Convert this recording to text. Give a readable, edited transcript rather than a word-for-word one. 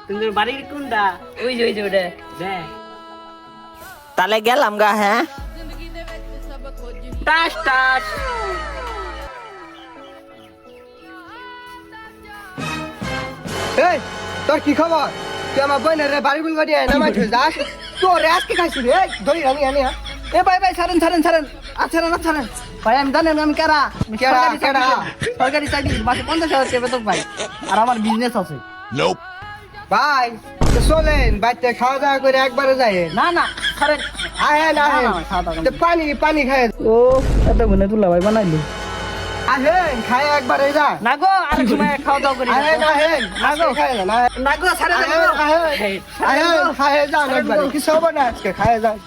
তোদের বাড়ির কোনটা? ওই যে ওটা দেখ তাহলে গেলাম গা। হ্যাঁ, টাস টাস। এই তোর কি খবর? তুই আমার বোনের বাড়ি গুল গাড়ি নামাই যাস তোর আজকে খাইছি রে। ধরি আমি আনি এ ভাই ভাই ছাড়েন ছাড়েন ছাড়েন আর ছাড়েন না ছাড়েন ভাই। আমি জানেন আমি কেরা কেডা, কেডা কেডা? সরকারি চাকরি মাসে 50,000 টাকা বেতন পাই আর আমার বিজনেস আছে। ভাই তো চলেন বাচ্চা খাওয়া দাওয়া করে একবারে যাই। না না ছাড়েন। আহেন আহেন না, না, খাওয়া দাওয়া তো পানি পানি খায়। ও এত গুনে তুলা ভাই বানাইলি। আহেন খায় একবারে যা। না গো আর সময় খাওয়া দাওয়া করি। আহেন আহেন না গো খায় না না গো ছাড়ে আহেন আহেন আহেন খায় যান একবারে কিছু হবে না আজকে খায় যান।